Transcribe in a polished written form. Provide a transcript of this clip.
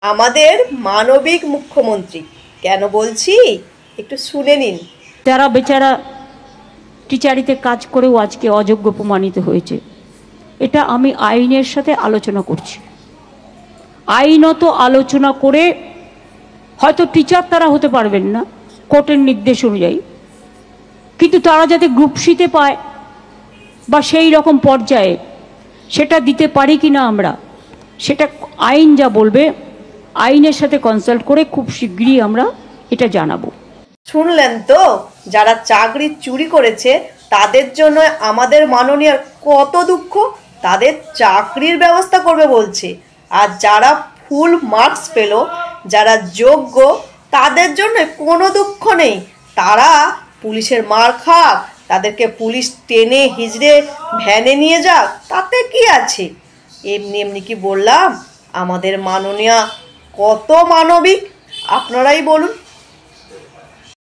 আমাদের মানবিক মুখ্যমন্ত্রী কেন বলছি একটু শুনে নিন। যারা বেচারা টিচারিতে কাজ করেও আজকে অযোগ্য প্রমাণিত হয়েছে, এটা আমি আইনের সাথে আলোচনা করছি। আইনত আলোচনা করে হয়তো টিচার তারা হতে পারবেন না কোর্টের নির্দেশ অনুযায়ী, কিন্তু তারা যাতে গ্রুপ সিতে পায় বা সেই রকম পর্যায়ে সেটা দিতে পারি কি না আমরা, সেটা আইন যা বলবে আইনের সাথে কনসাল্ট করে খুব শীঘ্রই আমরা এটা জানাবো। শুনলেন তো, যারা চাকরি চুরি করেছে তাদের জন্য আমাদের মাননীয় কত দুঃখ, তাদের চাকরির ব্যবস্থা করবে বলছে। আর যারা ফুল মার্কস পেল, যারা যোগ্য, তাদের জন্য কোনো দুঃখ নেই। তারা পুলিশের মার খাক, তাদেরকে পুলিশ টেনে হিজড়ে ভ্যানে নিয়ে যাক, তাতে কি আছে। এমনি এমনি কি বললাম? আমাদের মাননীয়া কত মানবিক, আপনারাই বলুন।